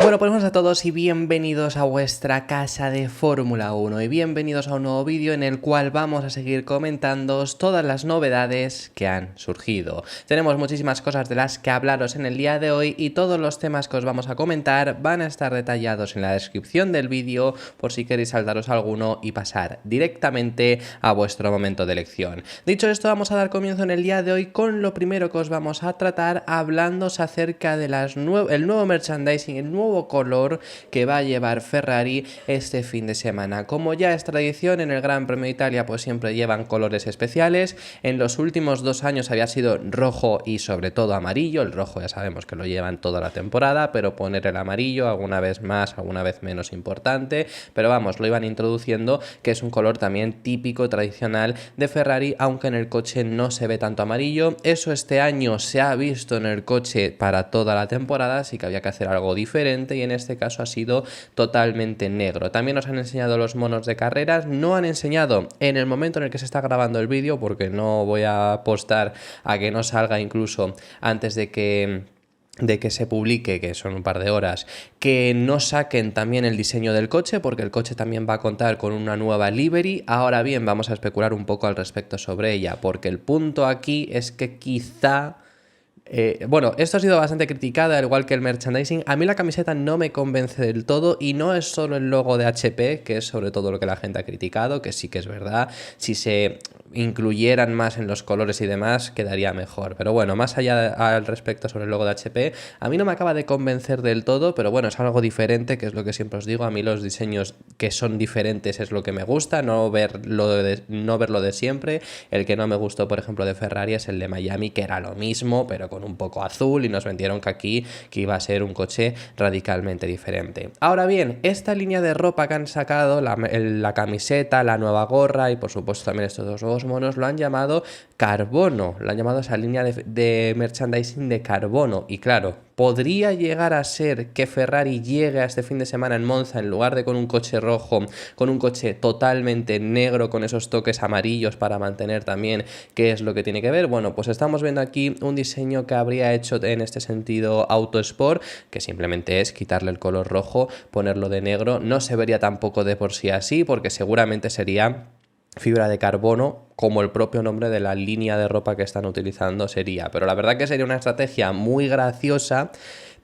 Bueno, pues buenas a todos y bienvenidos a vuestra casa de Fórmula 1 y bienvenidos a un nuevo vídeo en el cual vamos a seguir comentándoos todas las novedades que han surgido. Tenemos muchísimas cosas de las que hablaros en el día de hoy y todos los temas que os vamos a comentar van a estar detallados en la descripción del vídeo por si queréis saltaros alguno y pasar directamente a vuestro momento de elección. Dicho esto, vamos a dar comienzo en el día de hoy con lo primero que os vamos a tratar, hablándoos acerca de el nuevo merchandising, el nuevo color que va a llevar Ferrari este fin de semana. Como ya es tradición, en el Gran Premio de Italia pues siempre llevan colores especiales. En los últimos 2 años había sido rojo y sobre todo amarillo. El rojo ya sabemos que lo llevan toda la temporada, pero poner el amarillo alguna vez más, alguna vez menos importante. Pero vamos, lo iban introduciendo, que es un color también típico, tradicional de Ferrari, aunque en el coche no se ve tanto amarillo. Eso este año se ha visto en el coche para toda la temporada, así que había que hacer algo diferente y en este caso ha sido totalmente negro. También nos han enseñado los monos de carreras, no han enseñado en el momento en el que se está grabando el vídeo, porque no voy a apostar a que no salga incluso antes de que se publique, que son un par de horas, que no saquen también el diseño del coche, porque el coche también va a contar con una nueva livery. Ahora bien, vamos a especular un poco al respecto sobre ella, porque el punto aquí es que quizá... bueno, esto ha sido bastante criticado, al igual que el merchandising. A mí la camiseta no me convence del todo y no es solo el logo de HP, que es sobre todo lo que la gente ha criticado, que sí que es verdad. Si se incluyeran más en los colores y demás, quedaría mejor. Pero bueno, más allá al respecto sobre el logo de HP, a mí no me acaba de convencer del todo, pero bueno, es algo diferente, que es lo que siempre os digo. A mí los diseños que son diferentes es lo que me gusta, no verlo de siempre. El que no me gustó, por ejemplo, de Ferrari es el de Miami, que era lo mismo, pero con un poco azul, y nos vendieron que aquí que iba a ser un coche radicalmente diferente. Ahora bien, esta línea de ropa que han sacado, la camiseta, la nueva gorra y por supuesto también estos dos nuevos monos, lo han llamado carbono, lo han llamado esa línea de merchandising de carbono. Y claro, podría llegar a ser que Ferrari llegue a este fin de semana en Monza, en lugar de con un coche rojo, con un coche totalmente negro con esos toques amarillos para mantener también qué es lo que tiene que ver. Bueno, pues estamos viendo aquí un diseño que habría hecho en este sentido Autosport, que simplemente es quitarle el color rojo, ponerlo de negro. No se vería tampoco de por sí así, porque seguramente sería fibra de carbono, como el propio nombre de la línea de ropa que están utilizando sería. Pero la verdad que sería una estrategia muy graciosa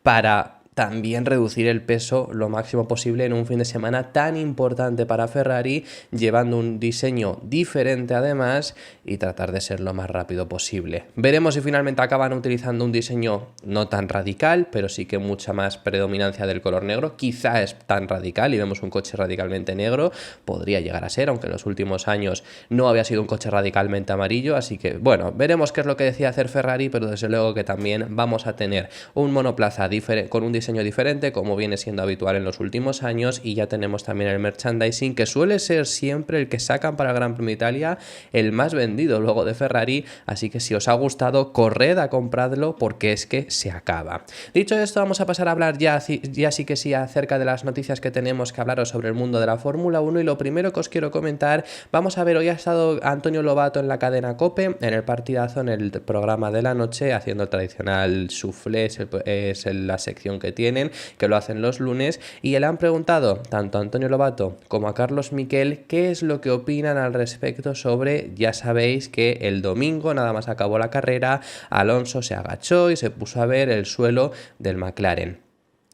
para también reducir el peso lo máximo posible en un fin de semana tan importante para Ferrari, llevando un diseño diferente además y tratar de ser lo más rápido posible. Veremos si finalmente acaban utilizando un diseño no tan radical, pero sí que mucha más predominancia del color negro. Quizá es tan radical y vemos un coche radicalmente negro, podría llegar a ser, aunque en los últimos años no había sido un coche radicalmente amarillo, así que bueno, veremos qué es lo que decide hacer Ferrari, pero desde luego que también vamos a tener un monoplaza con un diseño diferente, como viene siendo habitual en los últimos años, y ya tenemos también el merchandising, que suele ser siempre el que sacan para el Gran Premio de Italia, el más vendido luego de Ferrari, así que si os ha gustado, corred a compradlo porque es que se acaba. Dicho esto, vamos a pasar a hablar ya sí que sí acerca de las noticias que tenemos que hablaros sobre el mundo de la Fórmula 1, y lo primero que os quiero comentar, vamos a ver, hoy ha estado Antonio Lobato en la cadena COPE, en el partidazo, en el programa de la noche, haciendo el tradicional soufflé, es la sección que tienen, que lo hacen los lunes, y le han preguntado tanto a Antonio Lobato como a Carlos Miquel qué es lo que opinan al respecto sobre, ya sabéis que el domingo, nada más acabó la carrera, Alonso se agachó y se puso a ver el suelo del McLaren.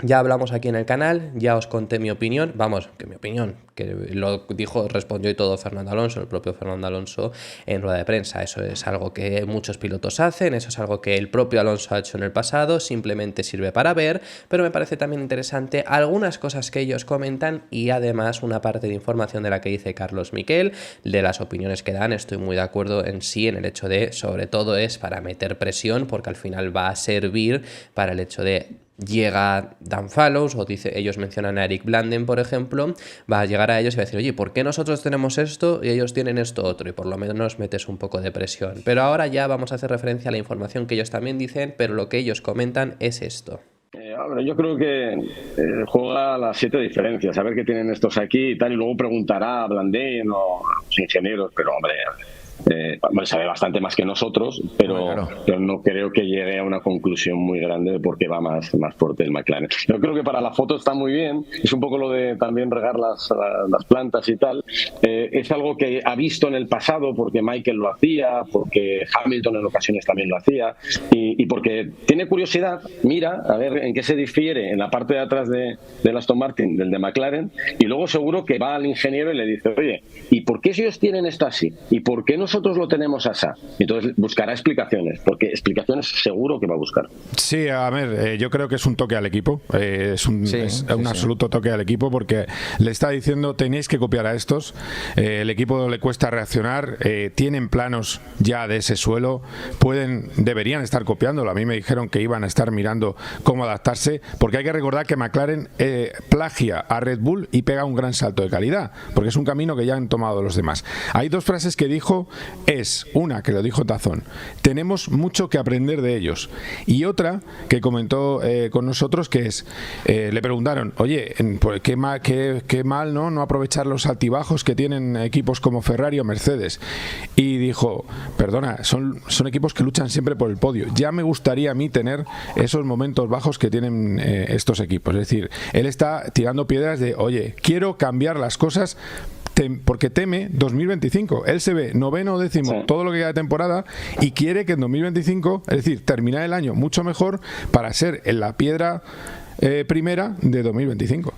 Ya hablamos aquí en el canal, ya os conté mi opinión, vamos, que mi opinión, que lo respondió y todo Fernando Alonso, el propio Fernando Alonso en rueda de prensa. Eso es algo que muchos pilotos hacen, eso es algo que el propio Alonso ha hecho en el pasado, simplemente sirve para ver, pero me parece también interesante algunas cosas que ellos comentan y además una parte de información de la que dice Carlos Miquel, de las opiniones que dan. Estoy muy de acuerdo en sí, en el hecho de, sobre todo es para meter presión, porque al final va a servir para el hecho de llega Dan Fallows, o ellos mencionan a Eric Blanden, por ejemplo, va a llegar a ellos y va a decir, oye, ¿por qué nosotros tenemos esto y ellos tienen esto otro? Y por lo menos metes un poco de presión. Pero ahora ya vamos a hacer referencia a la información que ellos también dicen, pero lo que ellos comentan es esto. Yo creo que juega a las 7 diferencias, a ver qué tienen estos aquí y tal, y luego preguntará a Blanden o a los ingenieros, pero hombre, Bueno, sabe bastante más que nosotros, pero no creo que llegue a una conclusión muy grande de por qué va más fuerte el McLaren. Yo creo que para la foto está muy bien, es un poco lo de también regar las plantas y tal. Es algo que ha visto en el pasado porque Michael lo hacía, porque Hamilton en ocasiones también lo hacía, y porque tiene curiosidad, mira a ver en qué se difiere en la parte de atrás del Aston Martin del de McLaren, y luego seguro que va al ingeniero y le dice, oye, ¿y por qué ellos tienen esto así? ¿Y por qué nosotros lo tenemos así? Entonces buscará explicaciones, porque explicaciones seguro que va a buscar. Sí, a ver, yo creo que es un toque al equipo, es un absoluto toque al equipo, porque le está diciendo, tenéis que copiar a estos, el equipo le cuesta reaccionar, tienen planos ya de ese suelo, deberían estar copiándolo. A mí me dijeron que iban a estar mirando cómo adaptarse, porque hay que recordar que McLaren plagia a Red Bull y pega un gran salto de calidad, porque es un camino que ya han tomado los demás. Hay dos frases que dijo, una que lo dijo Tazón, tenemos mucho que aprender de ellos, y otra que comentó con nosotros, que es, le preguntaron, oye, qué mal no aprovechar los altibajos que tienen equipos como Ferrari o Mercedes, y dijo, perdona, son equipos que luchan siempre por el podio, ya me gustaría a mí tener esos momentos bajos que tienen estos equipos. Es decir, él está tirando piedras de, oye, quiero cambiar las cosas, porque teme 2025. Él se ve noveno o décimo todo lo que queda de temporada y quiere que en 2025, es decir, terminar el año mucho mejor para ser en la piedra primera de 2025.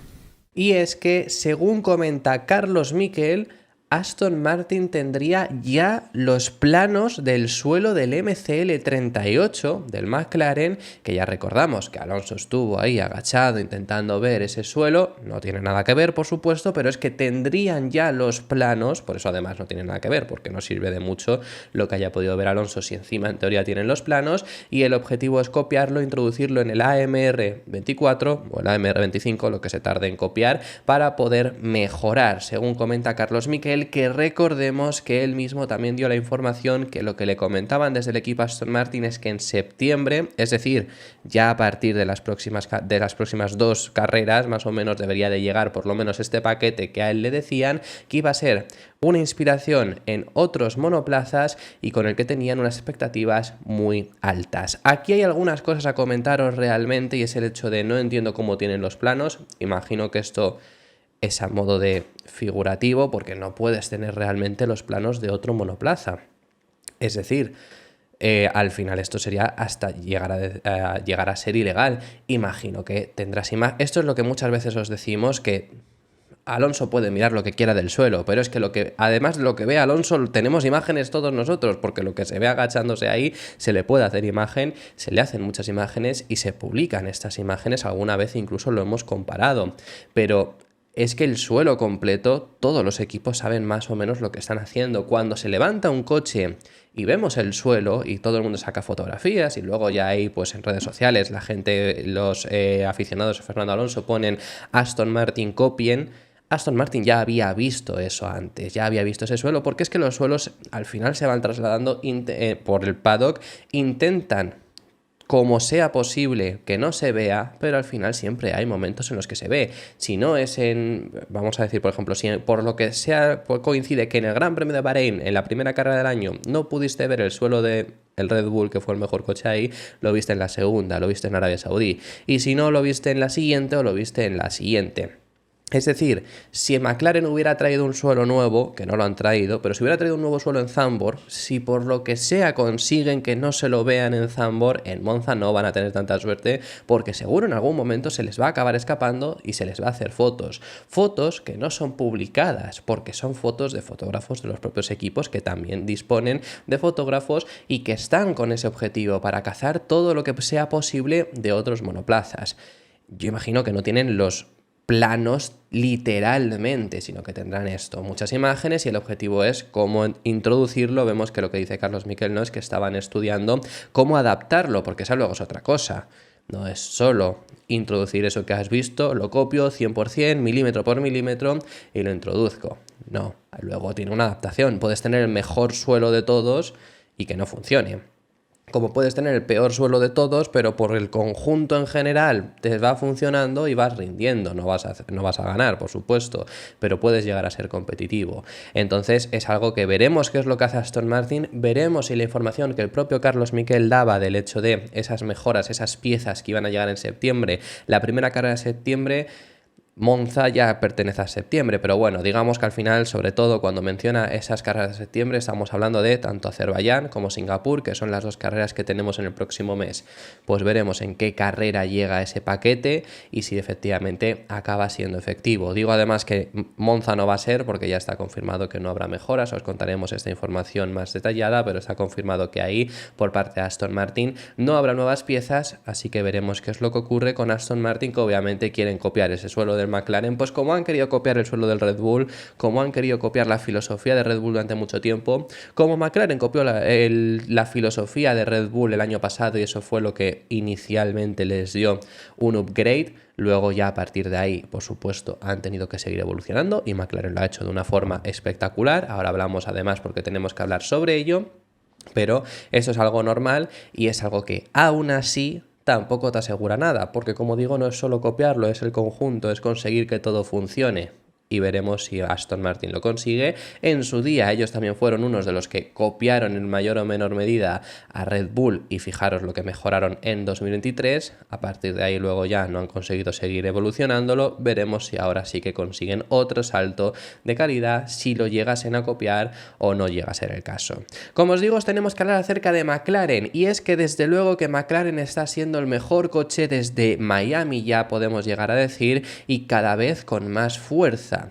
Y es que, según comenta Carlos Miquel, Aston Martin tendría ya los planos del suelo del MCL38 del McLaren, que ya recordamos que Alonso estuvo ahí agachado intentando ver ese suelo, no tiene nada que ver por supuesto, pero es que tendrían ya los planos, por eso además no tiene nada que ver, porque no sirve de mucho lo que haya podido ver Alonso si encima en teoría tienen los planos, y el objetivo es copiarlo, introducirlo en el AMR24 o el AMR25, lo que se tarde en copiar, para poder mejorar, según comenta Carlos Miquel, que recordemos que él mismo también dio la información que lo que le comentaban desde el equipo Aston Martin es que en septiembre, es decir, ya a partir de las próximas 2 carreras, más o menos debería de llegar por lo menos este paquete que a él le decían, que iba a ser una inspiración en otros monoplazas y con el que tenían unas expectativas muy altas. Aquí hay algunas cosas a comentaros realmente, y es el hecho de no entiendo cómo tienen los planos, imagino que esto es a modo de figurativo, porque no puedes tener realmente los planos de otro monoplaza. Es decir, al final esto sería hasta llegar a ser ilegal. Imagino que tendrás esto es lo que muchas veces os decimos, que Alonso puede mirar lo que quiera del suelo, pero es que además de lo que ve Alonso, tenemos imágenes todos nosotros, porque lo que se ve agachándose ahí, se le puede hacer imagen, se le hacen muchas imágenes y se publican estas imágenes, alguna vez incluso lo hemos comparado, pero es que el suelo completo, todos los equipos saben más o menos lo que están haciendo. Cuando se levanta un coche y vemos el suelo y todo el mundo saca fotografías, y luego ya hay pues en redes sociales la gente, los aficionados a Fernando Alonso ponen Aston Martin copien. Aston Martin ya había visto eso antes, ya había visto ese suelo, porque es que los suelos al final se van trasladando por el paddock, intentan como sea posible que no se vea, pero al final siempre hay momentos en los que se ve. Si no es vamos a decir, por ejemplo, si por lo que sea coincide que en el Gran Premio de Bahrein, en la primera carrera del año, no pudiste ver el suelo de el Red Bull, que fue el mejor coche ahí, lo viste en la segunda, lo viste en Arabia Saudí. Y si no, lo viste en la siguiente o lo viste en la siguiente. Es decir, si McLaren hubiera traído un suelo nuevo, que no lo han traído, pero si hubiera traído un nuevo suelo en Zandvoort, si por lo que sea consiguen que no se lo vean en Zandvoort, en Monza no van a tener tanta suerte, porque seguro en algún momento se les va a acabar escapando y se les va a hacer fotos. Fotos que no son publicadas, porque son fotos de fotógrafos de los propios equipos que también disponen de fotógrafos y que están con ese objetivo para cazar todo lo que sea posible de otros monoplazas. Yo imagino que no tienen los planos literalmente, sino que tendrán muchas imágenes, y el objetivo es cómo introducirlo. Vemos que lo que dice Carlos Miquel no es que estaban estudiando cómo adaptarlo, porque esa luego es otra cosa. No es solo introducir eso que has visto, lo copio 100%, milímetro por milímetro, y lo introduzco. No, luego tiene una adaptación. Puedes tener el mejor suelo de todos y que no funcione. como puedes tener el peor suelo de todos, pero por el conjunto en general te va funcionando y vas rindiendo. No vas a ganar, por supuesto, pero puedes llegar a ser competitivo. Entonces es algo que veremos qué es lo que hace Aston Martin, veremos si la información que el propio Carlos Miquel daba del hecho de esas mejoras, esas piezas que iban a llegar en septiembre, la primera carrera de septiembre. Monza ya pertenece a septiembre, pero bueno, digamos que al final, sobre todo cuando menciona esas carreras de septiembre, estamos hablando de tanto Azerbaiyán como Singapur, que son las dos carreras que tenemos en el próximo mes. Pues veremos en qué carrera llega ese paquete y si efectivamente acaba siendo efectivo. Digo además que Monza no va a ser porque ya está confirmado que no habrá mejoras, os contaremos esta información más detallada, pero está confirmado que ahí, por parte de Aston Martin, no habrá nuevas piezas, así que veremos qué es lo que ocurre con Aston Martin, que obviamente quieren copiar ese suelo del McLaren, pues como han querido copiar el suelo del Red Bull, como han querido copiar la filosofía de Red Bull durante mucho tiempo, como McLaren copió la filosofía de Red Bull el año pasado y eso fue lo que inicialmente les dio un upgrade. Luego ya a partir de ahí, por supuesto, han tenido que seguir evolucionando y McLaren lo ha hecho de una forma espectacular. Ahora hablamos además porque tenemos que hablar sobre ello, pero eso es algo normal y es algo que aún así tampoco te asegura nada, porque como digo, no es solo copiarlo, es el conjunto, es conseguir que todo funcione. Y veremos si Aston Martin lo consigue. En su día ellos también fueron unos de los que copiaron en mayor o menor medida a Red Bull y fijaros lo que mejoraron en 2023. A partir de ahí luego ya no han conseguido seguir evolucionándolo. Veremos si ahora sí que consiguen otro salto de calidad, si lo llegasen a copiar o no llega a ser el caso. Como os digo, os tenemos que hablar acerca de McLaren y es que desde luego que McLaren está siendo el mejor coche desde Miami, ya podemos llegar a decir, y cada vez con más fuerza.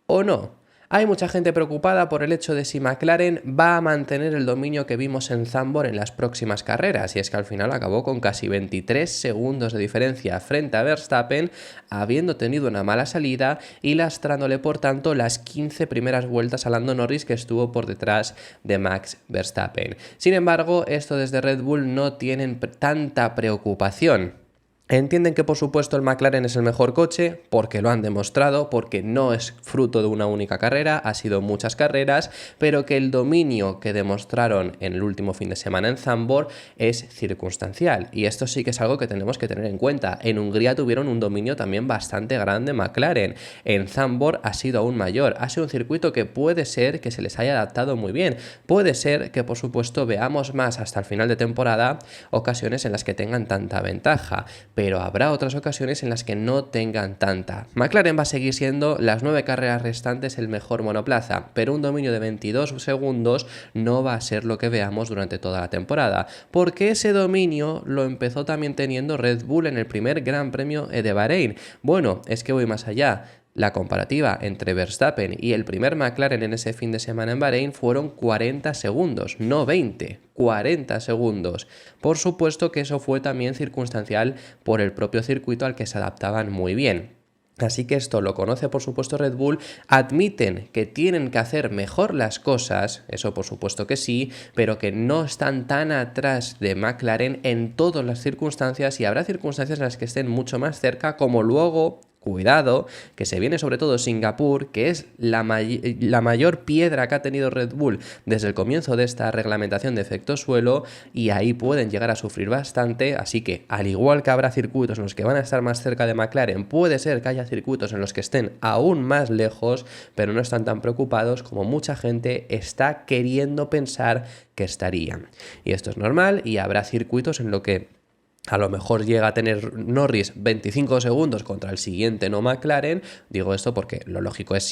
¿O no? Hay mucha gente preocupada por el hecho de si McLaren va a mantener el dominio que vimos en Zandvoort en las próximas carreras, y es que al final acabó con casi 23 segundos de diferencia frente a Verstappen, habiendo tenido una mala salida y lastrándole por tanto las 15 primeras vueltas a Lando Norris, que estuvo por detrás de Max Verstappen. Sin embargo, esto desde Red Bull no tienen tanta preocupación. Entienden que por supuesto el McLaren es el mejor coche porque lo han demostrado, porque no es fruto de una única carrera, ha sido muchas carreras, pero que el dominio que demostraron en el último fin de semana en Zandvoort es circunstancial y esto sí que es algo que tenemos que tener en cuenta. En Hungría tuvieron un dominio también bastante grande McLaren, en Zandvoort ha sido aún mayor, ha sido un circuito que puede ser que se les haya adaptado muy bien, puede ser que por supuesto veamos más hasta el final de temporada ocasiones en las que tengan tanta ventaja, pero habrá otras ocasiones en las que no tengan tanta. McLaren va a seguir siendo las 9 carreras restantes el mejor monoplaza, pero un dominio de 22 segundos no va a ser lo que veamos durante toda la temporada, porque ese dominio lo empezó también teniendo Red Bull en el primer Gran Premio de Bahrein. Bueno, es que voy más allá. La comparativa entre Verstappen y el primer McLaren en ese fin de semana en Bahrein fueron 40 segundos, no 20, 40 segundos. Por supuesto que eso fue también circunstancial por el propio circuito al que se adaptaban muy bien. Así que esto lo conoce por supuesto Red Bull, admiten que tienen que hacer mejor las cosas, eso por supuesto que sí, pero que no están tan atrás de McLaren en todas las circunstancias y habrá circunstancias en las que estén mucho más cerca, como luego... Cuidado, que se viene sobre todo Singapur, que es la mayor piedra que ha tenido Red Bull desde el comienzo de esta reglamentación de efecto suelo y ahí pueden llegar a sufrir bastante, así que al igual que habrá circuitos en los que van a estar más cerca de McLaren, puede ser que haya circuitos en los que estén aún más lejos, pero no están tan preocupados como mucha gente está queriendo pensar que estarían. Y esto es normal y habrá circuitos en los que a lo mejor llega a tener Norris 25 segundos contra el siguiente no McLaren. Digo esto porque lo lógico es,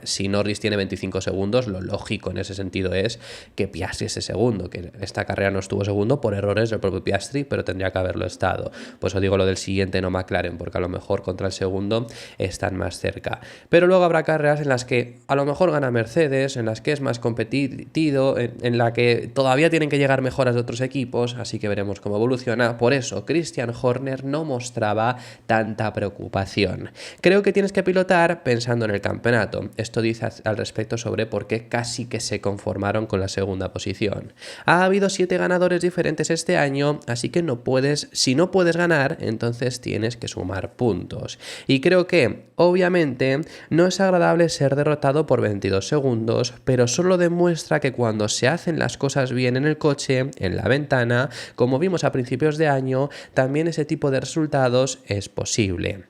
si Norris tiene 25 segundos, lo lógico en ese sentido es que Piastri ese segundo, que esta carrera no estuvo segundo por errores del propio Piastri, pero tendría que haberlo estado. Pues os digo lo del siguiente no McLaren, porque a lo mejor contra el segundo están más cerca. Pero luego habrá carreras en las que a lo mejor gana Mercedes, en las que es más competido, en la que todavía tienen que llegar mejoras de otros equipos, así que veremos cómo evoluciona. Por eso eso Christian Horner no mostraba tanta preocupación. Creo que tienes que pilotar pensando en el campeonato. Esto dice al respecto sobre por qué casi que se conformaron con la segunda posición. Ha habido 7 ganadores diferentes este año, así que si no puedes ganar, entonces tienes que sumar puntos. Y creo que, obviamente, no es agradable ser derrotado por 22 segundos, pero solo demuestra que cuando se hacen las cosas bien en el coche, en la ventana, como vimos a principios de año, también ese tipo de resultados es posible.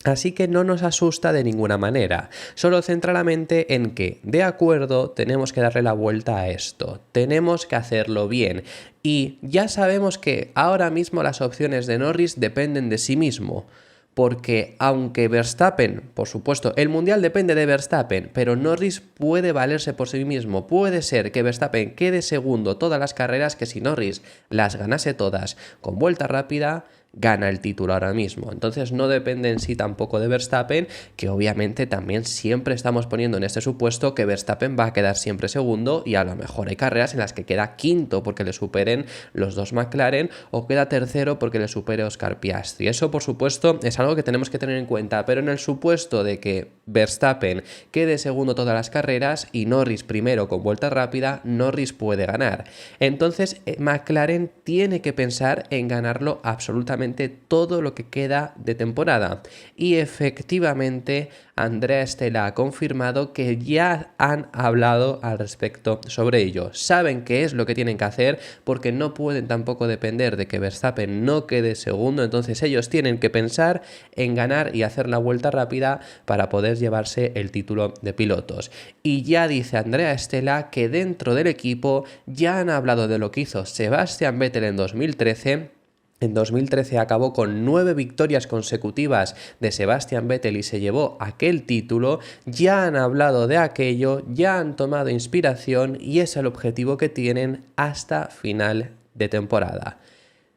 Así que no nos asusta de ninguna manera, solo centra la mente en que, de acuerdo, tenemos que darle la vuelta a esto, tenemos que hacerlo bien y ya sabemos que ahora mismo las opciones de Norris dependen de sí mismo. Porque aunque Verstappen, por supuesto, el Mundial depende de Verstappen, pero Norris puede valerse por sí mismo. Puede ser que Verstappen quede segundo todas las carreras, que si Norris las ganase todas con vuelta rápida, gana el título ahora mismo. Entonces no depende en sí tampoco de Verstappen, que obviamente también siempre estamos poniendo en este supuesto que Verstappen va a quedar siempre segundo y a lo mejor hay carreras en las que queda quinto porque le superen los dos McLaren o queda tercero porque le supere Oscar Piastri. Eso por supuesto es algo que tenemos que tener en cuenta, pero en el supuesto de que Verstappen quede segundo todas las carreras y Norris primero con vuelta rápida, Norris puede ganar. Entonces McLaren tiene que pensar en ganarlo absolutamente todo lo que queda de temporada y efectivamente Andrea Stella ha confirmado que ya han hablado al respecto sobre ello. Saben qué es lo que tienen que hacer porque no pueden tampoco depender de que Verstappen no quede segundo, entonces ellos tienen que pensar en ganar y hacer la vuelta rápida para poder llevarse el título de pilotos. Y ya dice Andrea Stella que dentro del equipo ya han hablado de lo que hizo Sebastian Vettel en 2013. En 2013 acabó con 9 victorias consecutivas de Sebastian Vettel y se llevó aquel título. Ya han hablado de aquello, ya han tomado inspiración y es el objetivo que tienen hasta final de temporada.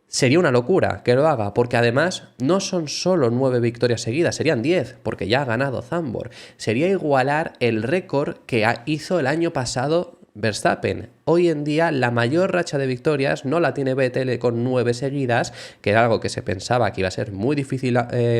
Sería una locura que lo haga, porque además no son solo 9 victorias seguidas, serían 10, porque ya ha ganado Zandvoort. Sería igualar el récord que hizo el año pasado Verstappen. Hoy en día la mayor racha de victorias no la tiene Vettel con 9 seguidas, que era algo que se pensaba que iba a ser muy difícil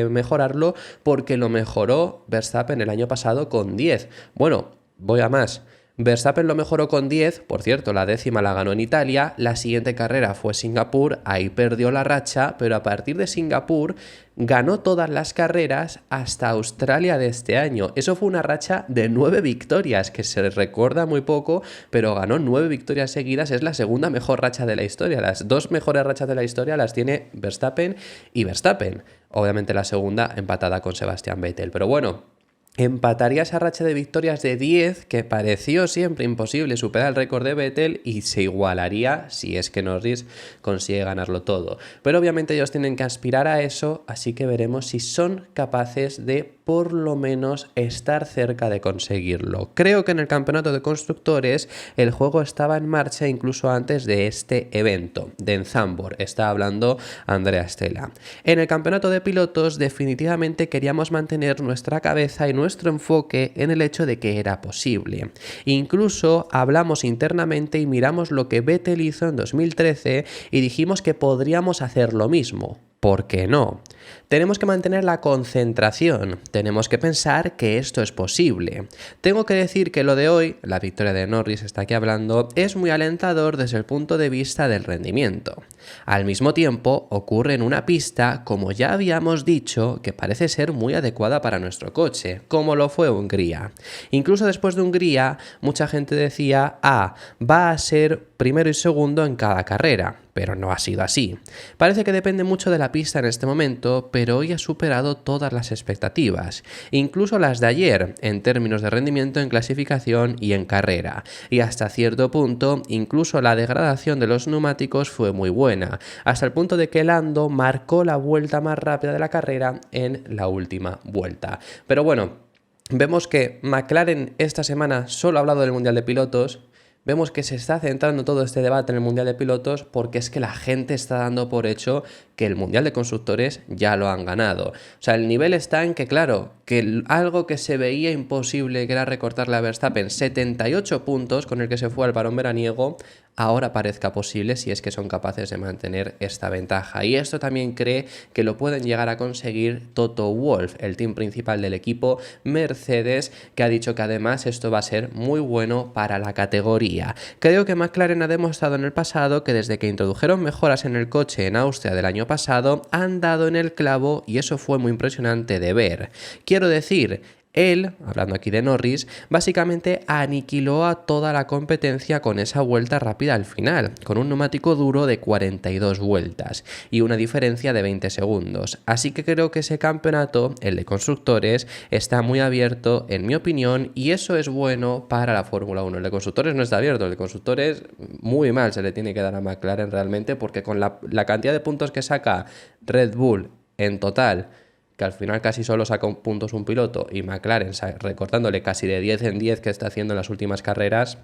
mejorarlo, porque lo mejoró Verstappen el año pasado con 10. Bueno, voy a más. Verstappen lo mejoró con 10, por cierto, la 10ª la ganó en Italia, la siguiente carrera fue Singapur, ahí perdió la racha, pero a partir de Singapur ganó todas las carreras hasta Australia de este año. Eso fue una racha de 9 victorias, que se recuerda muy poco, pero ganó 9 victorias seguidas, es la segunda mejor racha de la historia. Las 2 mejores rachas de la historia las tiene Verstappen y Verstappen. Obviamente la segunda empatada con Sebastian Vettel, pero bueno, empataría esa racha de victorias de 10 que pareció siempre imposible superar el récord de Vettel y se igualaría si es que Norris consigue ganarlo todo. Pero obviamente ellos tienen que aspirar a eso, así que veremos si son capaces de por lo menos estar cerca de conseguirlo. Creo que en el campeonato de constructores el juego estaba en marcha incluso antes de este evento, de Zandvoort. Está hablando Andrea Stella. En el campeonato de pilotos definitivamente queríamos mantener nuestra cabeza y nuestro enfoque en el hecho de que era posible. Incluso hablamos internamente y miramos lo que Vettel hizo en 2013 y dijimos que podríamos hacer lo mismo. ¿Por qué no? Tenemos que mantener la concentración, tenemos que pensar que esto es posible. Tengo que decir que lo de hoy, la victoria de Norris está aquí hablando, es muy alentador desde el punto de vista del rendimiento. Al mismo tiempo, ocurre en una pista, como ya habíamos dicho, que parece ser muy adecuada para nuestro coche, como lo fue Hungría. Incluso después de Hungría, mucha gente decía, va a ser primero y segundo en cada carrera, pero no ha sido así. Parece que depende mucho de la pista en este momento, pero hoy ha superado todas las expectativas, incluso las de ayer, en términos de rendimiento en clasificación y en carrera. Y hasta cierto punto, incluso la degradación de los neumáticos fue muy buena, hasta el punto de que Lando marcó la vuelta más rápida de la carrera en la última vuelta. Pero bueno, vemos que McLaren esta semana solo ha hablado del Mundial de Pilotos. Vemos que se está centrando todo este debate en el Mundial de Pilotos porque es que la gente está dando por hecho que el Mundial de Constructores ya lo han ganado. O sea, el nivel está en que, claro, que algo que se veía imposible, que era recortarle a Verstappen 78 puntos con el que se fue al parón veraniego, ahora parezca posible si es que son capaces de mantener esta ventaja. Y esto también cree que lo pueden llegar a conseguir Toto Wolff, el team principal del equipo Mercedes, que ha dicho que además esto va a ser muy bueno para la categoría. Creo que McLaren ha demostrado en el pasado que desde que introdujeron mejoras en el coche en Austria del año pasado, han dado en el clavo y eso fue muy impresionante de ver. Quiero decir, él, hablando aquí de Norris, básicamente aniquiló a toda la competencia con esa vuelta rápida al final, con un neumático duro de 42 vueltas y una diferencia de 20 segundos. Así que creo que ese campeonato, el de constructores, está muy abierto, en mi opinión, y eso es bueno para la Fórmula 1. El de constructores no está abierto, el de constructores muy mal se le tiene que dar a McLaren realmente, porque con la cantidad de puntos que saca Red Bull en total, que al final casi solo saca puntos un piloto, y McLaren recortándole casi de 10 en 10 que está haciendo en las últimas carreras,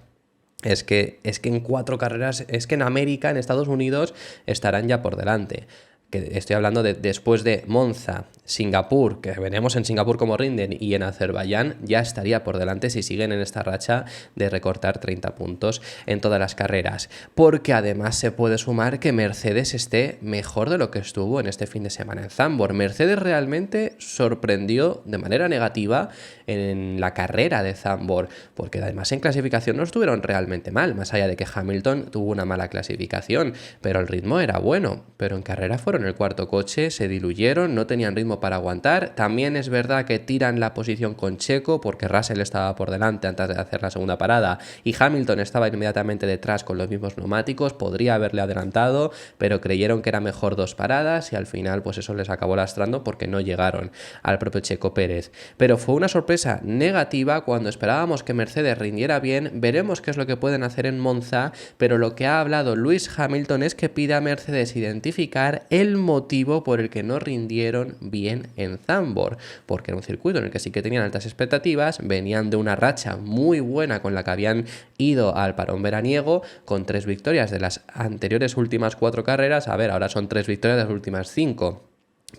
es que en 4 carreras, es que en América, en Estados Unidos, estarán ya por delante. Que estoy hablando de después de Monza, Singapur, que veremos en Singapur cómo rinden, y en Azerbaiyán ya estaría por delante si siguen en esta racha de recortar 30 puntos en todas las carreras. Porque además se puede sumar que Mercedes esté mejor de lo que estuvo en este fin de semana en Zandvoort. Mercedes realmente sorprendió de manera negativa en la carrera de Zandvoort, porque además en clasificación no estuvieron realmente mal, más allá de que Hamilton tuvo una mala clasificación, pero el ritmo era bueno. Pero en carrera fueron el cuarto coche, se diluyeron, no tenían ritmo para aguantar. También es verdad que tiran la posición con Checo, porque Russell estaba por delante antes de hacer la segunda parada y Hamilton estaba inmediatamente detrás con los mismos neumáticos, podría haberle adelantado, pero creyeron que era mejor 2 paradas y al final pues eso les acabó lastrando porque no llegaron al propio Checo Pérez. Pero fue una sorpresa negativa cuando esperábamos que Mercedes rindiera bien. Veremos qué es lo que pueden hacer en Monza, pero lo que ha hablado Lewis Hamilton es que pide a Mercedes identificar el motivo por el que no rindieron bien en Zandvoort, porque era un circuito en el que sí que tenían altas expectativas, venían de una racha muy buena con la que habían ido al parón veraniego, con 3 victorias de las anteriores últimas 4 carreras. A ver, ahora son 3 victorias de las últimas 5.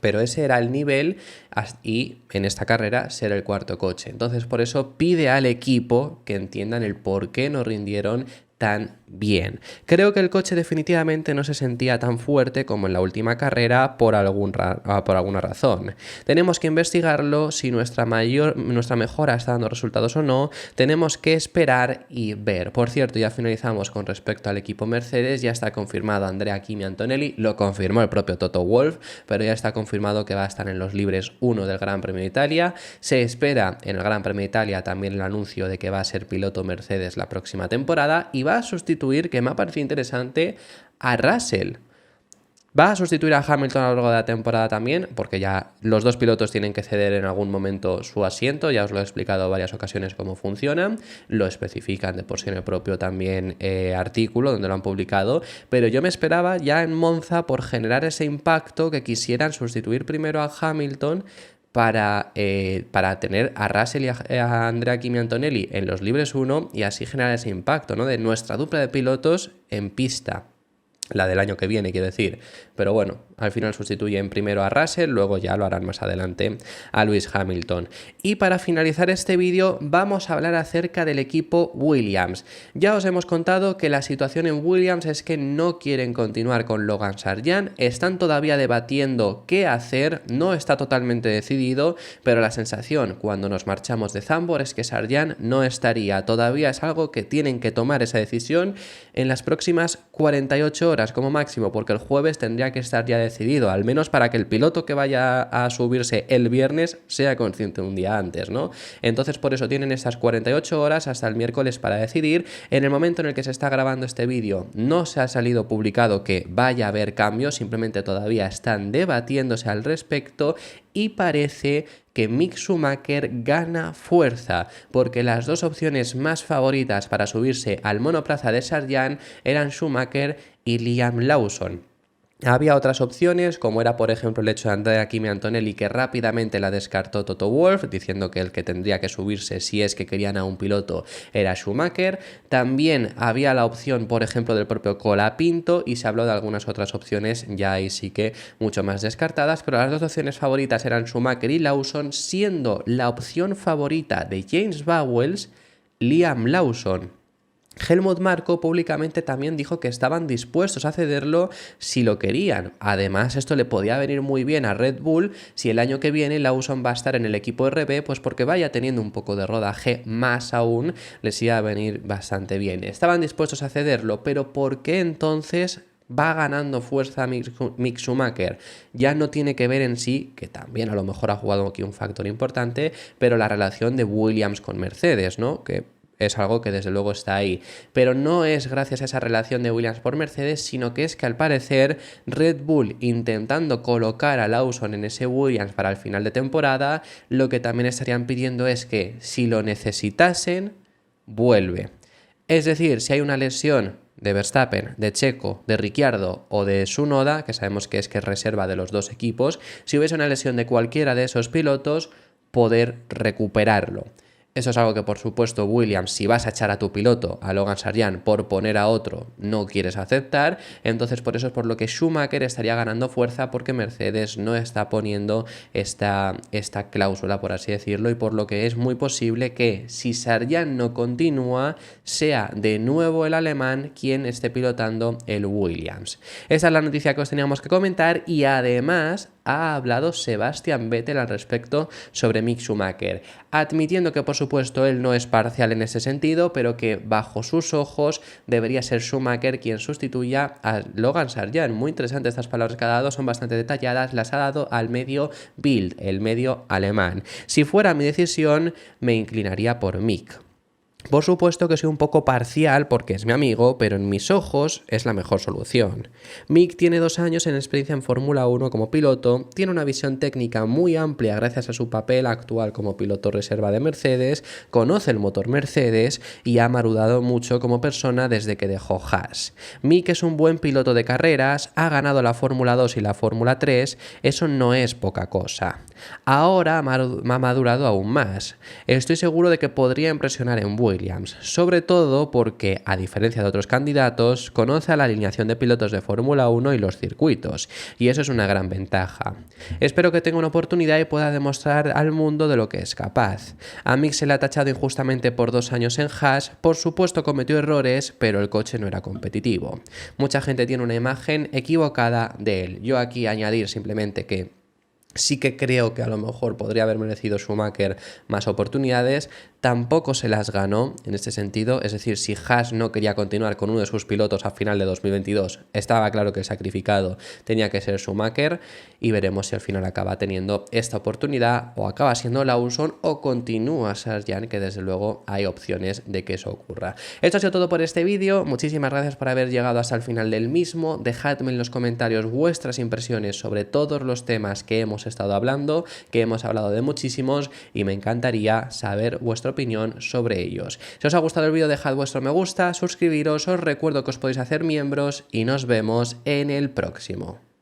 Pero ese era el nivel y en esta carrera ser el cuarto coche. Entonces por eso pide al equipo que entiendan el por qué no rindieron tan bien. Creo que el coche definitivamente no se sentía tan fuerte como en la última carrera por alguna razón. Tenemos que investigarlo, si nuestra mejora está dando resultados o no. Tenemos que esperar y ver. Por cierto, ya finalizamos con respecto al equipo Mercedes. Ya está confirmado Andrea Kimi Antonelli, lo confirmó el propio Toto Wolff, pero ya está confirmado que va a estar en los libres 1 del Gran Premio de Italia. Se espera en el Gran Premio de Italia también el anuncio de que va a ser piloto Mercedes la próxima temporada y va a sustituir, que me ha parecido interesante, a Russell. Va a sustituir a Hamilton a lo largo de la temporada también, porque ya los dos pilotos tienen que ceder en algún momento su asiento. Ya os lo he explicado en varias ocasiones cómo funcionan, lo especifican de por sí en el propio también artículo donde lo han publicado, pero yo me esperaba ya en Monza, por generar ese impacto, que quisieran sustituir primero a Hamilton para tener a Russell y a Andrea Kimi Antonelli en los libres 1 y así generar ese impacto, ¿no?, de nuestra dupla de pilotos en pista. La del año que viene, quiero decir. Pero bueno, al final sustituyen primero a Russell, luego ya lo harán más adelante a Lewis Hamilton. Y para finalizar este vídeo vamos a hablar acerca del equipo Williams. Ya os hemos contado que la situación en Williams es que no quieren continuar con Logan Sargeant, están todavía debatiendo qué hacer, no está totalmente decidido, pero la sensación cuando nos marchamos de Zandvoort es que Sargeant no estaría. Todavía es algo que tienen que tomar esa decisión en las próximas 48 horas como máximo, porque el jueves tendría que estar ya decidido, al menos para que el piloto que vaya a subirse el viernes sea consciente un día antes, ¿no? Entonces por eso tienen estas 48 horas hasta el miércoles para decidir. En el momento en el que se está grabando este vídeo no se ha salido publicado que vaya a haber cambios, simplemente todavía están debatiéndose al respecto y parece que Mick Schumacher gana fuerza, porque las dos opciones más favoritas para subirse al monoplaza de Sargeant eran Schumacher y Liam Lawson. Había otras opciones, como era por ejemplo el hecho de Andrea Kimi Antonelli, que rápidamente la descartó Toto Wolff, diciendo que el que tendría que subirse si es que querían a un piloto era Schumacher. También había la opción, por ejemplo, del propio Colapinto, y se habló de algunas otras opciones ya ahí sí que mucho más descartadas, pero las dos opciones favoritas eran Schumacher y Lawson, siendo la opción favorita de James Vowles Liam Lawson. Helmut Marko públicamente también dijo que estaban dispuestos a cederlo si lo querían. Además, esto le podía venir muy bien a Red Bull si el año que viene Lawson va a estar en el equipo RB, pues porque vaya teniendo un poco de rodaje, más aún les iba a venir bastante bien. Estaban dispuestos a cederlo, pero ¿por qué entonces va ganando fuerza Mick Schumacher? Ya no tiene que ver en sí, que también a lo mejor ha jugado aquí un factor importante, pero la relación de Williams con Mercedes, ¿no? Que es algo que desde luego está ahí, pero no es gracias a esa relación de Williams por Mercedes, sino que es que al parecer Red Bull, intentando colocar a Lawson en ese Williams para el final de temporada, lo que también estarían pidiendo es que si lo necesitasen, vuelve. Es decir, si hay una lesión de Verstappen, de Checo, de Ricciardo o de Tsunoda, que sabemos que es reserva de los dos equipos, si hubiese una lesión de cualquiera de esos pilotos, poder recuperarlo. Eso es algo que, por supuesto, Williams, si vas a echar a tu piloto, a Logan Sargeant, por poner a otro, no quieres aceptar. Entonces, por eso es por lo que Schumacher estaría ganando fuerza, porque Mercedes no está poniendo esta cláusula, por así decirlo, y por lo que es muy posible que, si Sargeant no continúa, sea de nuevo el alemán quien esté pilotando el Williams. Esa es la noticia que os teníamos que comentar, y además ha hablado Sebastian Vettel al respecto sobre Mick Schumacher, admitiendo que por supuesto él no es parcial en ese sentido, pero que bajo sus ojos debería ser Schumacher quien sustituya a Logan Sargeant. Muy interesante estas palabras que ha dado, son bastante detalladas, las ha dado al medio Bild, el medio alemán. Si fuera mi decisión, me inclinaría por Mick. Por supuesto que soy un poco parcial porque es mi amigo, pero en mis ojos es la mejor solución. Mick tiene 2 años en experiencia en Fórmula 1 como piloto, tiene una visión técnica muy amplia gracias a su papel actual como piloto reserva de Mercedes, conoce el motor Mercedes y ha madurado mucho como persona desde que dejó Haas. Mick es un buen piloto de carreras, ha ganado la Fórmula 2 y la Fórmula 3, eso no es poca cosa. Ahora ha madurado aún más. Estoy seguro de que podría impresionar en Williams, sobre todo porque, a diferencia de otros candidatos, conoce a la alineación de pilotos de Fórmula 1 y los circuitos, y eso es una gran ventaja. Espero que tenga una oportunidad y pueda demostrar al mundo de lo que es capaz. A Mick se le ha tachado injustamente por 2 años en Haas, por supuesto cometió errores, pero el coche no era competitivo. Mucha gente tiene una imagen equivocada de él. Yo aquí añadir simplemente que sí que creo que a lo mejor podría haber merecido Schumacher más oportunidades, tampoco se las ganó en este sentido, es decir, si Haas no quería continuar con uno de sus pilotos a final de 2022, estaba claro que el sacrificado tenía que ser Schumacher, y veremos si al final acaba teniendo esta oportunidad o acaba siendo Lawson o continúa Sargeant, que desde luego hay opciones de que eso ocurra. Esto ha sido todo por este vídeo, muchísimas gracias por haber llegado hasta el final del mismo, dejadme en los comentarios vuestras impresiones sobre todos los temas que hemos estado hablando, que hemos hablado de muchísimos, y me encantaría saber vuestra opinión sobre ellos. Si os ha gustado el vídeo, dejad vuestro me gusta, suscribiros, os recuerdo que os podéis hacer miembros y nos vemos en el próximo.